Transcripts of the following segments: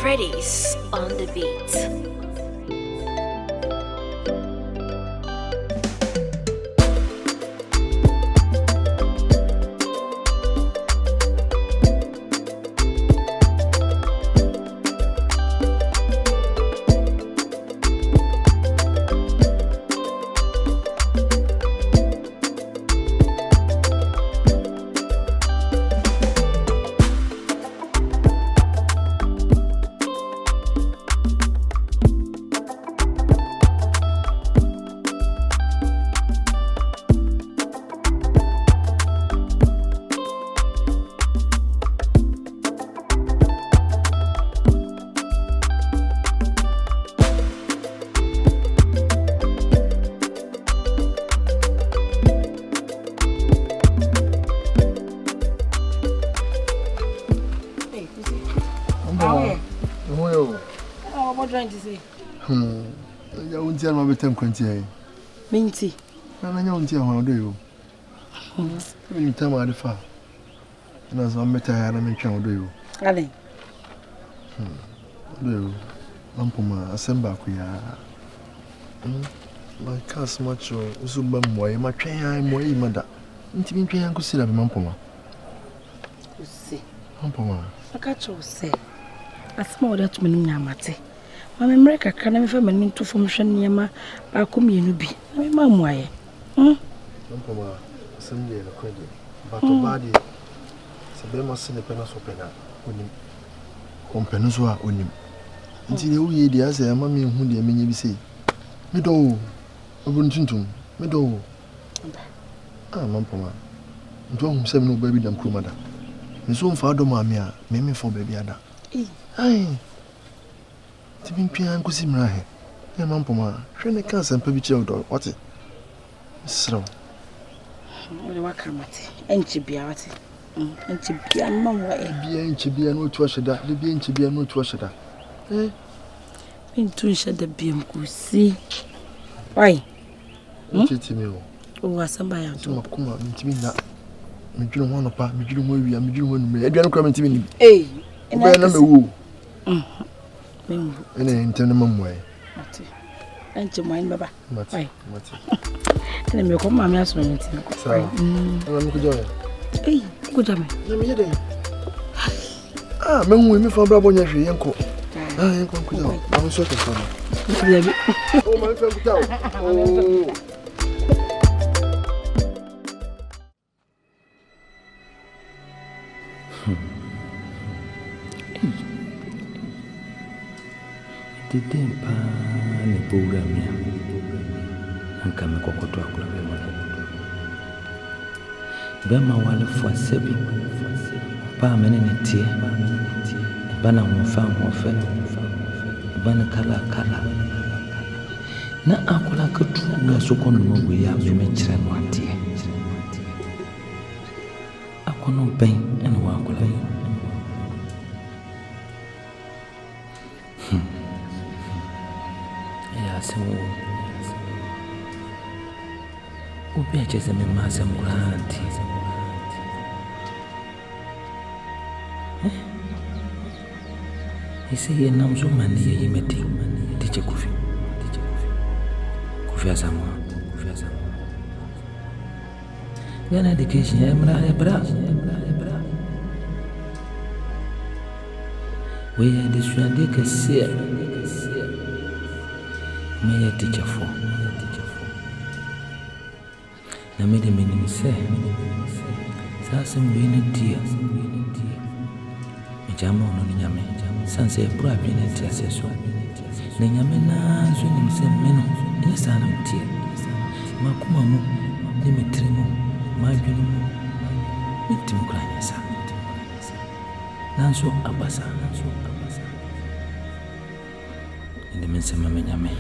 Freddy's on the beat. Minty. I don't know do you. When time I defer. And as I'm better, I don't know do you. Aden. Do you? Mampoma, assemble here. My cast much or Suban boy, my train, I'm way mother. Intimate train, I could see that Mampoma. You see, Mampoma. I catch you say. A small that Mate. I'm America can never mean to function near my community. I'm my way. Mampoma, assembly and credit. But a body. So must send a penis opener. Compensua on him. Until you hear the mammy who the many say. Meadow, I wouldn't to Meadow. Ah, Mampoma. Don't say no baby than Kumada. And so far, Domamia, maybe for baby Ada. Aye. Tipping pian could see my hair. And Mampoma, train a cast and baby child or what? So, what come at and chibiati. And chibia, mamma, be and chibia no trash that, the being chibia no trash that. Eh? Into the beam could see. Why? Oh, somebody to Kuma, that. Me don't want to part, me don't want to be, me don't come to me. Eh, and I know who. In an tenement way. And to mind, Baba. Mati. And you come, my husband. Sorry. I'm good. Eh, good job. Let me hear them. Ah, men with me for Brabo Yashi, Uncle. I am going. I'm so sorry. Oh, my friend. Oh. Didn't pan the program and come a cocoa club. Bema wale for sebi. Palm in a tear. A banner one found one fell. A banner color. Na akola ka true ya sokon no we ya me menchire no ate. Akono ben en wa akola. Ya se wo. Obi acheze me mase muranti. Ese ye namzo mani ye yimeti. Tiche kufi. Kufiazamwa. Gana education ebra. We are the swande kese. Me ya teacher for. Na me de menim se. Sasa mbini dia. Ejama ono ni nyame. Sanse ebra bi na tia seso. Na nyame na so nim se meno. Nya sana mtie. Makuma mu ni metrimo. Madwene mu. Mitim kranya sa. Nanso abasa. Ende mense mame nyame.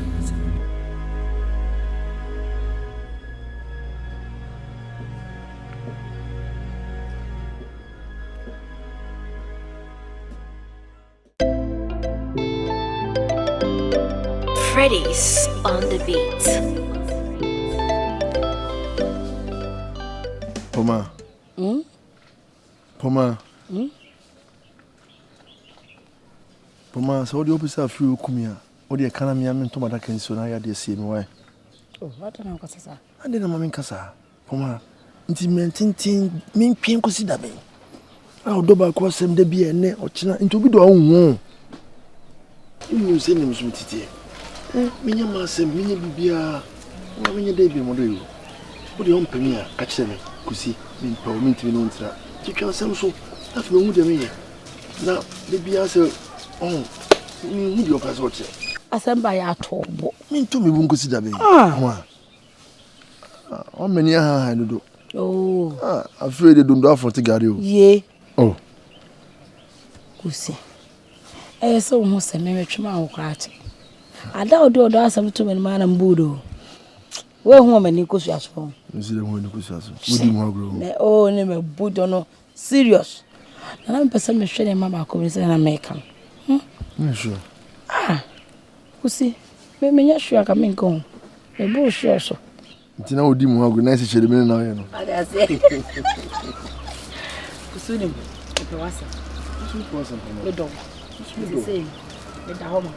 Freddy's on the beat. Poma. Poma. Poma, so the opposite of you, Kumia, or the economy, I mean, Tomata can so I had the same way. Oh, what an uncle, sir. I didn't know Casa. Poma, intimating, mean pin consider me. I'll double across them, the beer, or China, into be the own. You send him some tea. Minyamasa, Minya Bibia, when your day be model. What do you want, Pemia? Catch them, Kusi, mean, mint me on that. You can send so. That's no good. Now, the beer, oh, you your castle. I send by our tobo. Mean to me, won't consider me. How many I do? Oh, afraid they don't offer to get you. Ye. Oh, Kusi. I saw most a marriage man cratch. I doubt do ask them to man and Budo. Well, woman, you could just phone. you see the one who could ask. Would you more grow? Oh, name a Budono. Serious. And I'm person showing Mamma comes in American. Sure. Kusi. Maybe not sure I can make home. A bush also. It's now dim how good nice it should be now. I say. Kusunim. It was a dog. Say, with the home.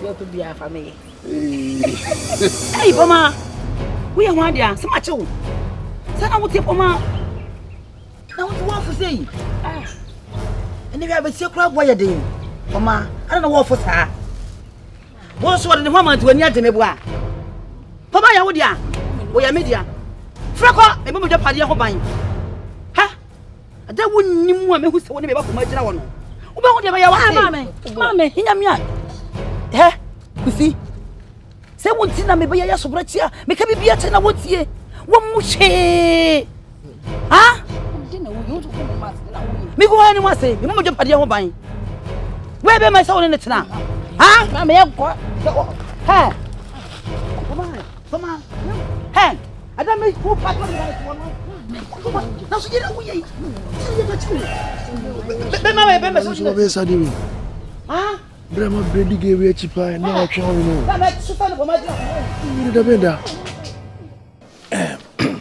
You could be a family. Hey, Poma. We are one there. So much. Say, I will take Poma. Now, what do you want to say? And if you have a secret, why are you Poma? I don't know what for her. What's what in the woman to a near Yeboah? Poma, you would ya? We are media. Frako, a moment of party of mine. Ha! That wouldn't know who's the one about my general. About the Mamma, Yamia. Eh? You see? Say one thing, I may be a sobratia, make me be a ten. I would see one muche. Ah? Me go anyone say, you must party of mine. Where be my soul in it now? Ah? Mamma, hey, come on. Hey, I don't make who back on the now, so you know, ah? Brahma Brady gave you a chip pie, now I can't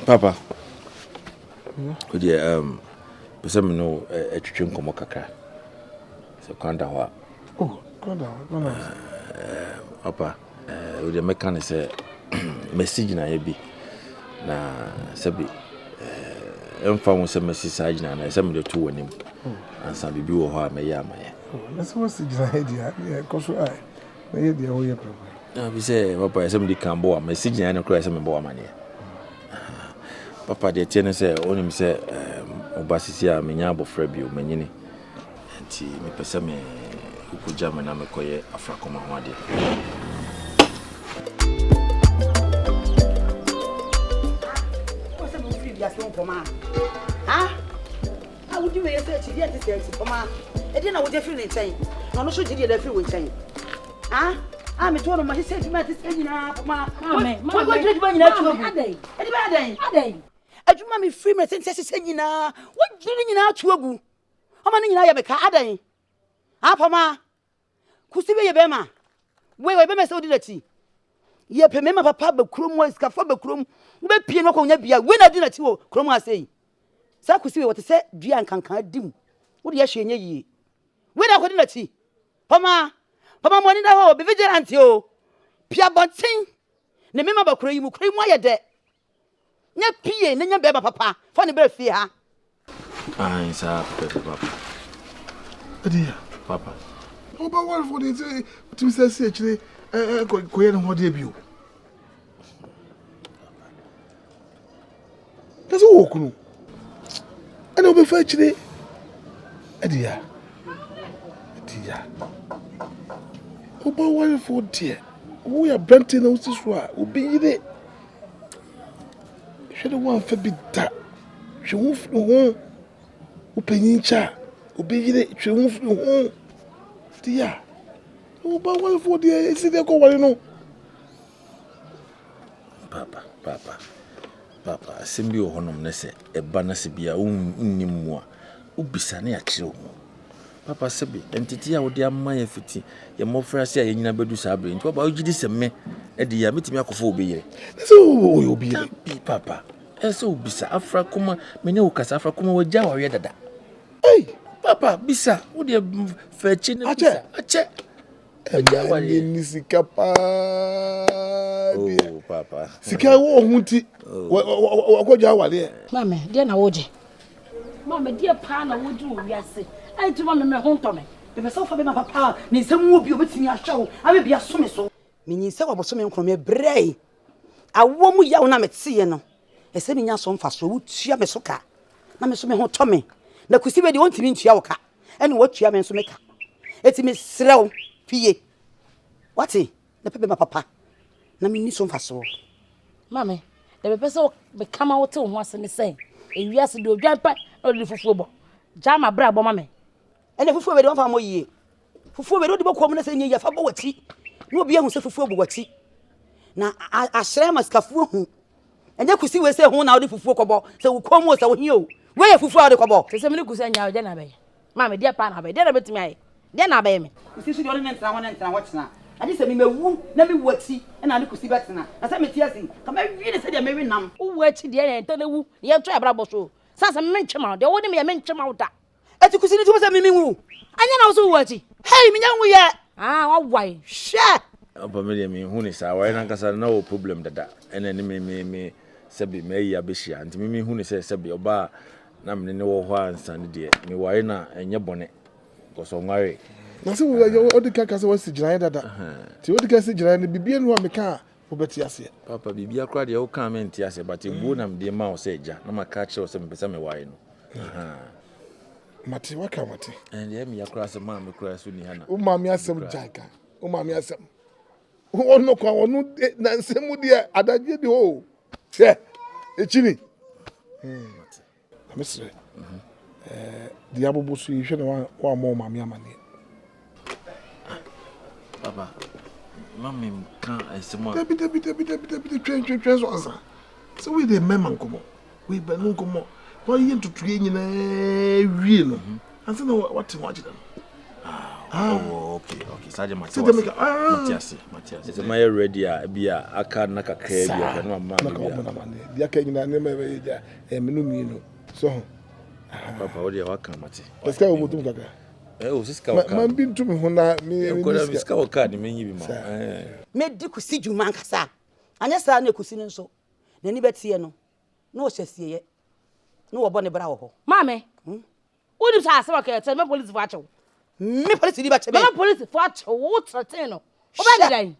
Papa, could you, person know a chicken como caca? So, Kandawa. Oh, Kandawa, Papa, with the mechanic say, message na ebi na sabi emfa won se message na na se me de to wonim ansa bibi wo ho amaye amaye na so message na hedia e ko so ai na hedia wo ye problem na bi se papa se me di kan bo message na kro se me bo amane papa de tie ne se onim se obasisi a menya abofra bi o manyini nti me pese me ukuja me na me koye afrakoma ho ade. Ah? I would do a search yet to say, Poma. I didn't know what different saying. No, should you get every saying. Ah? I'm a told him, he said, you might say, Mamma, what did you bring out to a day? A day. I do mammy free my senses saying, what did you out to a boo? How many I have a car a day? Ah, Poma. Could see your bema. Where I be my so did it. Ye pemema papa be krum was kafa be krum be pie no konya bia we na di na ti wo krum asei sa kusi we what say dua nkankan dim wo de ahwe nya yie we na ko di na ti pama mo ni da ho be vigilant o pia bontin ne mema ba kro yi mu ayede nya pie ne nya be ba papa fo ne be fie ha Ai sa papa Adia papa o ba wa for the to say actually koye no hode bio that's all kunu ana obe fa chire adia o ba wa for there wo ya brante na usi so a obi yire hwe de wan fa bi da hwe wo fu ho o penyincha obi yire hwe wo fu ho dia o ba wa for there isi de ko wale no papa simbi o honom ne se eba na se bia unnim mu a ubisa na ya kire wo papa sebi entity a wo de amma ya fiti ye mofra se a ye nyina bedu sa abre nti papa o gidi se me e de ya metimi akofo obi yire so o obi yire papa eso ubisa afrakoma menye wo kasa afrakoma waja wa we dada hey papa bisa wo de fa chi ne bisa ache Ni sikapa. Oh, papa. Sika wo hunti. Wo wale. Mama, dia na woje. Mama, dia pa na woje wo wiase. Ai tuma me ho ntome. Be so fa be ma papa, ni nsem wo bi obetimi ahwew. Abe bia so me so. Menyin se waboso me nkro me brei. Awo mu yawo na metiye no. Ese me nya so mfa so wutua me so ka. Na me so me ho tome. Na kusi be de wontimi ntua wo ka. Ene wotua me so me ka. Eti me srew fie. Wati? Na pepe ma papa. Na me ni so mfa so. Mama, the be so be come out to ho ase ne say. E wiase de odwan pa o de fufuo bo. Jama bra bo mama. Ene fufuo be de wonfa mo yie. Fufuo be de bokom na say nyi ya fa bo wati. No obi ehun se fufuo bo wati. Na Asare maskafuo hu. Enye kusi we se hu na o de fufuo kobo. Se wo kom wo se wo hi o. We ye fufuo o de kobo. Se me kusi anya o de na be. Mama dia pa na be. Dia na betimi aye. Dia na be me. Kusi so de o ntra wo tena. Ade se me mewu na me wati na ne kusi betena. Na se me tie asin. Ka me wi ne se de me wi nam. Wo wati de na enta na wu. Ye to abra bo so. Sasa me ntwema de wo de me ntwema wo da. Eti kusi ni tumo se me wu. Anya na wo so wati. Hey, me nyanwu ye. Wa wai. She. Opa me me hu ni sa wa na nkasa na wo problem dada. Ene ne me sebi me ya behia. Nti me hu ni se sebi oba na me ne wo ho ansa ne de. Me wa na enye bone. Koso nware. Na se wo odika ka se wasi giran dada. Ti odika se giran ne bibie no ameka obeti ase. Papa bibia kra de wo kan me nti ase but ebu na me de ma wo se ja. Na maka kire wo se me pesa me wa no. Mati waka mati. And ye me yakra se ma me kra so ni hana. O ma me asem janka. O ma me asem. O no kwa wonu na nsemu de adaje de ho. Che. Echini. Mati. Amesre. Di abobosu yi hwe na wa mo ma me amane. Papa. Mami kan esema. Debi train so ansa. So we dey mema nkomo. We be no nkomo. Why you to train you real? And so what you want. Oh, okay. Sergeant Matias. It's my ready bia aka na kakra bia na mama bia. Dia ka nyina ne me ja menu mienu. So Papa what dey waka mate. Let's go mutum kaka. O siska waka. Man bi ntumi ho na me ko da siska waka ni menyi bi ma. Me di kusi juma nkasa. Anya sa na kusi nso. Na ni betie no. Na o hyasie ye. No wo bone bra wo ho. Mame. Wodi sa ase waka tell me police for achew. Me police di ba chebe. Me police for achew wo threaten no. Wo ba dan.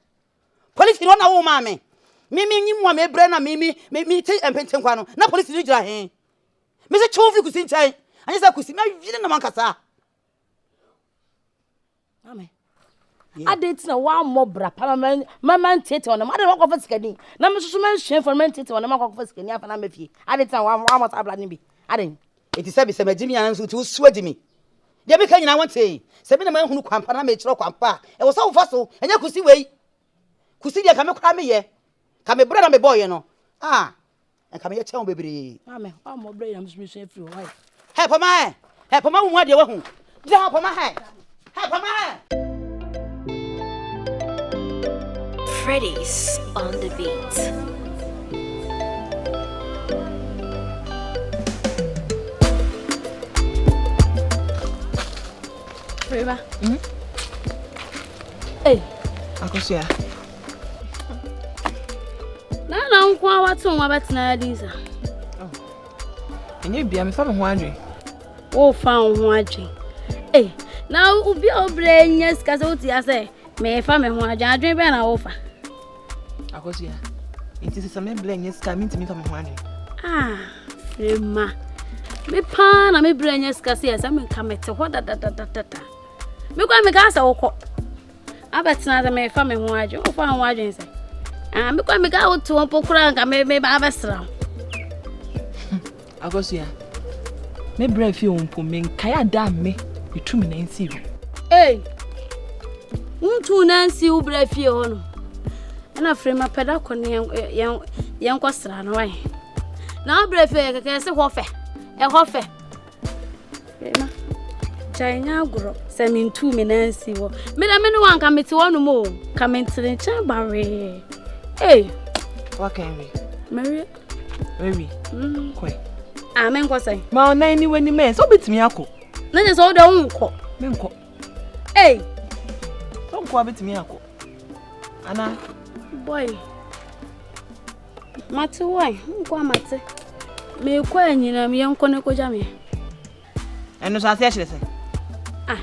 Police no na wo mame. Me nyimu me bra na me te empenten kwa no. Na police di gira he. Me se chofi kusi nchai. Anya sa kusi me wi na mankasa. Mame. Aden na wa mobra pa mama tete on ma de wa kofa sikani na me susu men hwe for men tete on ma kofa sikani afa na mafie aden na wa mo tabla ni bi aden eti se bi se magimi an so ti usu adimi de me ka nyina wonte se bi na ma hunu kwampa na me kire kwampa e wo so wo faso enya kusi wei kusi de ka me kra me ye ka me bra na me boy no e ka me ye chewo bebre mama wa mobra na musu so free why he pama wu ade wa hu ja pama he pama Freddy's on the beat. Reba. Hey, Akosia. Na nkwa watu nwa betena diza. Enye bia me fa me ho adwe. Wo fa ho adwe. Eh, na ubi obre nyes ka se uti ase. Me fa me ho adwe be na wo fa. Akosia. Enti se me bla nyes ka minti me fa me ho adwe. Frema. Me pa na me bra nyes ka se asa me ka mete ho da. Me kwa me ka asa wo ko. Abetena da me fa me ho adwe. Wo fa ho adwe se. Me kwa me ga otu opokura nka me ba besra. Akosia. Me bra fi ompo me nka ya da me itumi na nsi ho. Untu na nsi u bra fi ho no. Na frema peda ko ne yen kwasra no wai. Na bra fi keke se ho fe. Ho fe. Frema. Chanya agro se me ntu me na nsi ho. Me da me no wan ka meti wo no mo. Ka mentire cha bare. What can we? Mary. Koi. Amen ko sai. Ma na ni wani me so bitimi akọ. Na je so da unko. Me nko. Unko abetimi akọ. Ana boy. Mate why? Unko mate. Me kwa nyina me yanko ne koja me. Eno so ase a kyerese. Ah.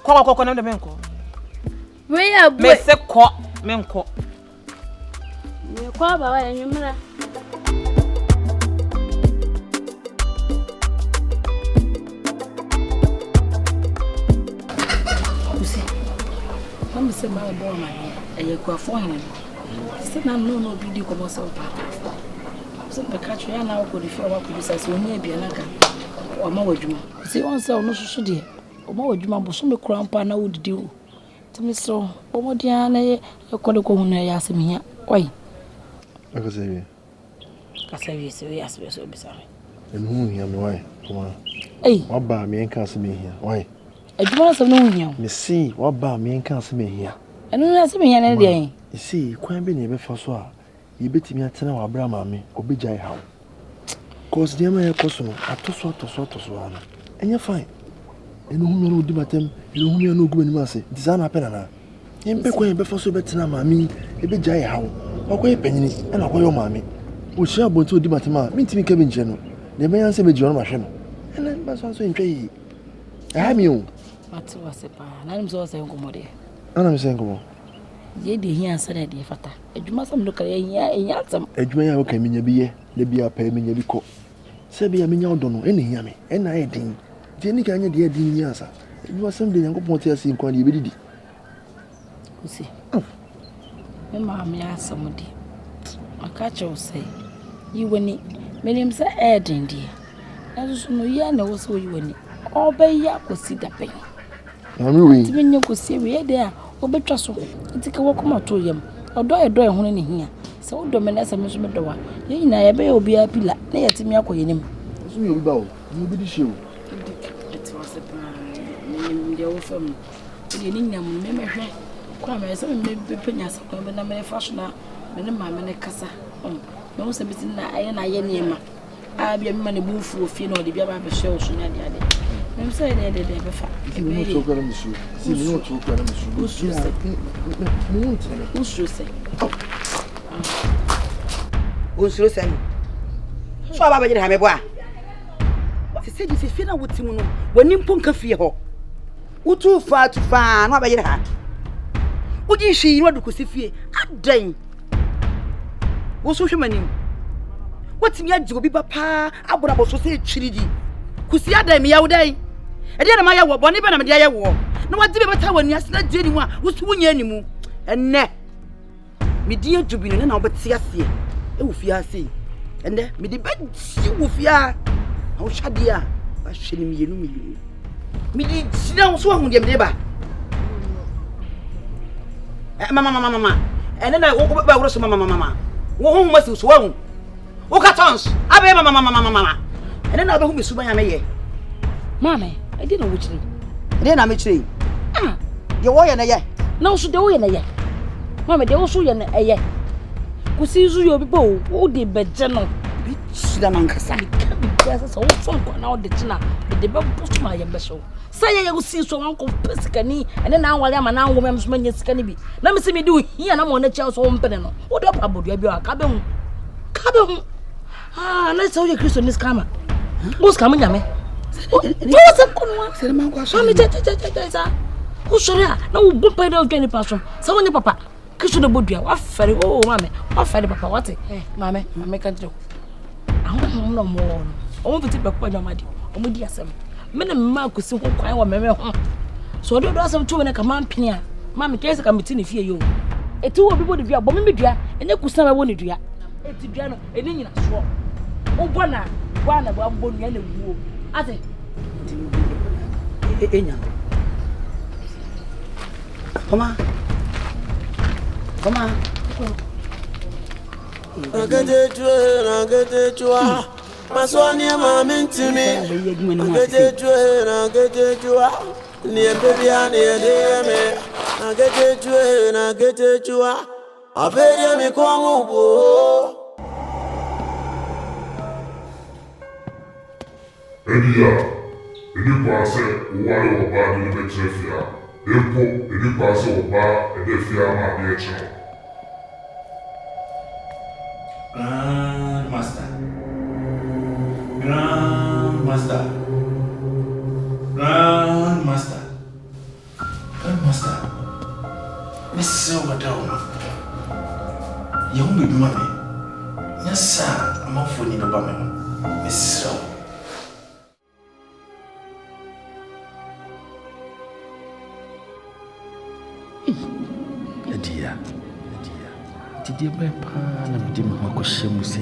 Kọ na dem enko. We ya boy. Me se kọ me enko. Me kwa ba wa enwumra. Mama say my boy my e kwa fo hin. Say na no bi di ko mo say pa. So be catch ya na ko di fi wa ko di say so nya bia na ka. O ma wadwuma. Say on say no susu de. O ma wadwuma bo so me kura mpa na wodidi o. Timi so o mo dia na ye ko de ko hu na ya se me hia. Oi. Aka say we. Ka say we say we asbe so bi say. En hu hia me why? Come on. Ei. Wa ba me enka se me hia. Why? Adwuma so no hu hia. Me see wa ba me enka se me hia. Eno na se me hia na de yin. You see, kwan be na be fa so a ye betimi atena wa bra ma me obejai hawo. Cause dem e koso no atoso ana. Enye fine. Eno hu no di matem, eno hu no ogu anim ase. Design apena na. Yempe kwan be fa so betena ma me ebejai hawo. Okoye panyini e na okoye ma me. O hia bonto di matem a mintimi ka be nche no. Na be yanse me jiro ma hwe no. Ene ba so ntwe yi. Ha mi o. Mate wase pa. Na nim so say nkomode. Ana me say nkomo. Ye de hia Asare de fata. Adwuma sam no kare enya atam. Adwuma ya wo kan minya bi ye, na bi apa minya bi ko. Se bi ya minya odo no ene hia me. Ena e din. Je ni kan nya de din nya asa. Adwuma sam de Nyankopon te ase nkwan de be didi. Kusi. Me ma me asamudi. Aka cho say. Yi wani. Menim se Aden de. Na so no ya na wo so yi wani. Obe ya kosi da pen. Na mi we. Ti menye kosi we de a obetwa so ntika wakoma to yam odo edo ehunu ne hia se odo me na se me so me do wa ye nyina ye be obi apila na ye timi akoyenim So mi obi ba o. Mi obi di she o. It was a plan. Ndi o fam. Ndi ni nyam me mehwe kwa me se me penya sa kwa be na me fashion na me ne ma me ne kasa. Me wo se bitin na aye na ye ne ma. A bia me ma ne bufu ofie na odi bia ba be hwe o so na de ade. I'm sorry, they befa. You know to go na me su. See me no to go na me su. Who's say? Who's say? So aba be ha me boa. Se se di se fi na wotimu no, wani mponka fie ho. Utu fa tu fa no aba ye ha. Udi hwi ni wadu kosi fie. Adan. Wo so hwemanim. Watimi agye obi papa abura bo so se chiridi. Kusi Aden me yawdai. E de na ma yawo boni be na me de yawo. Na wadi be beta wani asena die ni mu a wusu wunya animu. Enne. Me die adubi no na obeti ase. E wo fia ase. Enne me de be si wo fia. Na wo hwade a ba hwe ni mienu. Me di sina wo so hu de me de ba. Mama. Enne na wo ba woro so mama. Wo hu masi so wo hu. Wo ka tons. Abe mama. Enne na ba hu me Suban ya me ye. Mama, I didn't know which day. Then I'm a Ah, you were na ye. now so do na ye. Mama, they also ye na ye. Kusi zu yo bibo, o de beje no. Bi sida man kasa. Ka bi kasa so fon ko na o de tina. De be post ma ye beso. Say ye go see so wan ko pesikani, and then wale ama na wo mem so manya sikani bi. Na me se me do hia na mo na chia so mpene no. O de pa bodu abi o akabe hu. Ah, na so ye Kristo ni scammer. Mo scam nyame. What's up, Kumas? Say man kwa so. Mami cha. Who shoria? Na wo bo pa de join passion. Sa wonye papa. Kristo de bodua. Wa fere. Oh, mame. Wa fere papa. What? Mame kan tro. Ahun no mo. O mo biti be kwa nyamadi. O mo di asem. Me na mma akosi ho kwan wa meme ho. So do asem tu me na ka man pini a. Mame kese ka meti ne fie yo. Eti wo bi bo de dua. Bo me dua. Enye kusa ba wo ne dua. Eti dua no eni nyina so. O bona wana ba bo nya na wuo. Ate Enya. Come on. Aketekyiwaa. Maswani ama mintimi. Aketekyiwaa. Niye bebia niye deme. Aketekyiwaa. Afedia mi kwa ngubo. Edia, ini kwa se uwale wabadi ni metrefia. Empo, ele passa o bar e defia a madeira. Grandmaster. Grandmaster. Grandmaster. Grandmaster. Miss Oduma. You won't be mommy. Yes, sir. I'm off for you, Obama. Miss Rowe. Adia. Did you buy pan and dim Makoshimus?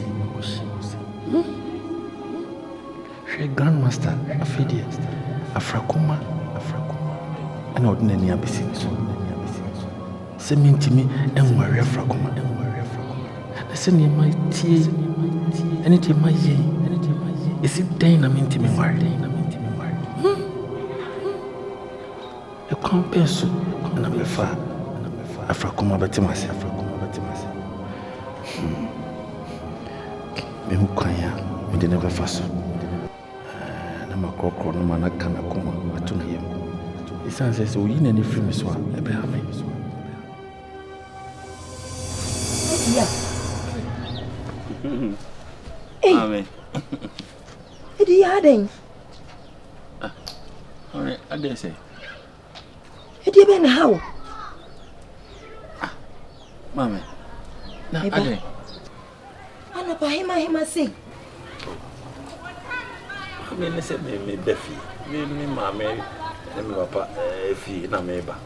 She grandmaster, Afide, afrakoma, and ordinary abyssins. Send to me and worry afrakoma. I send you my tea, and it in my ye. Is it dynamite me worry? A compens, and I'm a far. Afrakoma Batimas, Memukwaya, we did never fast. I'm a cock or no man, I can't come to him. It sounds as though you need any free miss one, a bear me. Hey, Eddie Aden. All right, I dare say. Eddie Ben, how? Mamma, now Aden. I know by him, say. I mean, I said, me Dufie, me mamma, and me papa, if he na meba.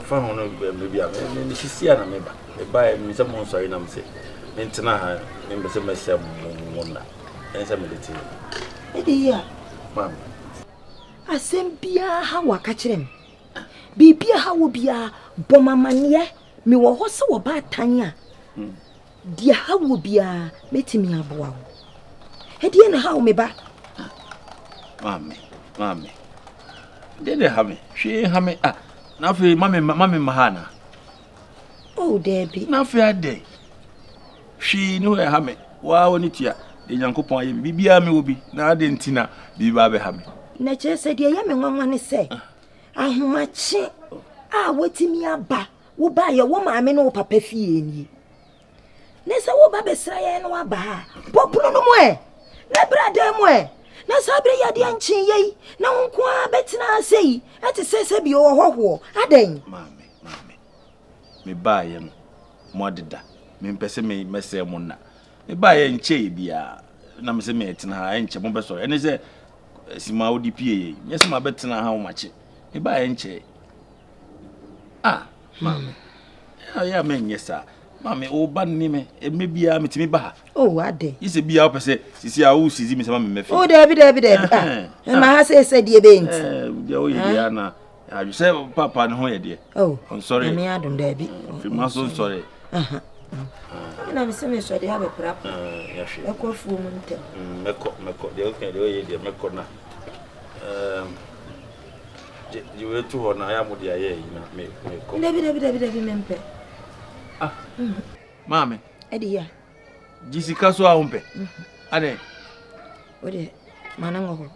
Found maybe I mean, she see a member. By me some months sorry, I'm saying. Mentana, members of myself, wonder. And some medicine. Eddie, Mamma. I send Bia how I catch him. Bibia how will be a bomamania. Me wa hoso wa ba tanya. Dia how will be a meeting me aboa. Eddie and how me ba? Mammy. Did they have me? She have me. Now for mammy Mahana. Oh, Debbie. Now for a day. She knew her hammy. Wow, on it here. The young couple, Bibia me will be. Now didn't Tina be Baby Hammy. Nature said, dear young one, say. Ah, much. Waiting me a ba. Wo buy your woman, I mean, no papa fee in ye. Nessa wo babe sray and waba. Popular no more. Nebra demwe. Nasabre ya di anchi ye. Na unkwa betina say. At the says be your ho. Aden. Mammy. Me buy him. Modida. Me pese me messe mona. Me buy en che bia. Na me se me tina en che mo beso. Ene se sima odi pie. Yes ma betina how much. Me buy en che. Mammy. Yeah, men, yes, sir. Mammy, oh, ban me, and maybe I'm to me ba. Oh, Aden. Is a be up, say, see, I will see Miss Mammy. Oh, Debbie. And my house said, dear Baines. Diana, I just say, Papa, and where, dear. Oh, I'm sorry, me, I don't, Debbie. You must so sorry. And I'm so sorry they have a crap. Yes, a cough woman. Meko, the okay, the way dear Mekona. You were too on I am with the air, you know, Debbie, mempe. Mammy, Eddie, Jessica so umpe. Ade. Ode, manango.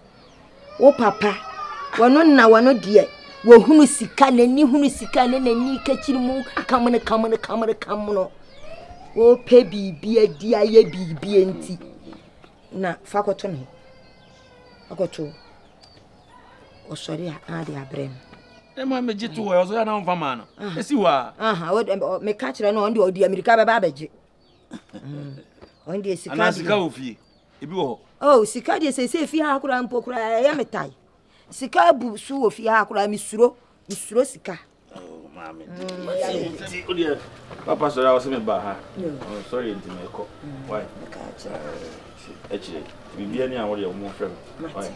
O papa, wano na wano die. Wo hunu sika na ni hunu sika na ni kachiri mu kamono. O pe bibia di aye bibia enti. Na fakoto no. Akoto. O sori a de abrem. Ema me jitu wo so ya na mfa ma no. Esi wa. O me ka kire no on de odi America baba abeje. On de sika. Ana sika ofie. Ebi wo. Oh, sika de se fie ha kura mpo kura ya metai. Sika bu su ofie ha kura misuro sika. Oh, mama. Odi papa so ya wo se me ba ha. Oh, sorry enti me ko. Why? Actually, bibia ni awori mo frem. Why?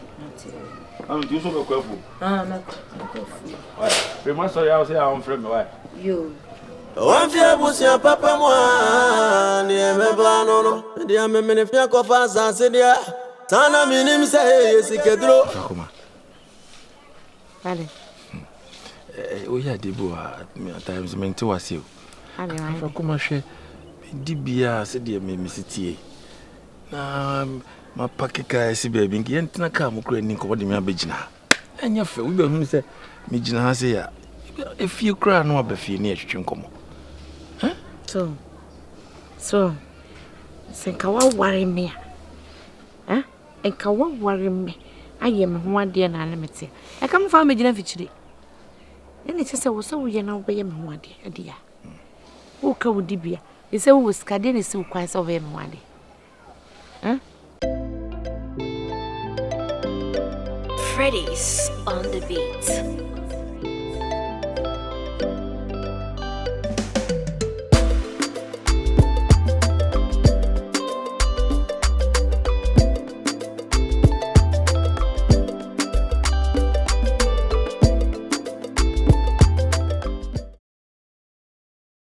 You so go fu. Na ko fu. Why? Be ma sorry I say am frem why? Yo. One fia busia papa mo ni me ba no dia me me fia ko fa san se dia. Tana minim say yesikedro. Akoma. Ale. We ya Yeboah at times mente wase o. Ale. Afrakoma hwe di bia se dia me sitie. Na ma pakeka esi baby nki entina ka mo kura ni ko de me abegina. Enya fe we be hu say me gina ha say ya. If you cry no abafie na etwetwe nkomo. So senka wa ware me a. Enka wa ware me. Aye me ho ade na na mete. E kam fa me gina fichire. Ene che se wo so wo ye na wo be ye me ho ade ade ya. Wo ka wo dibia. E se wo skade ne se wo kwan se wo be ye me ho ade. Freddy's on the beat.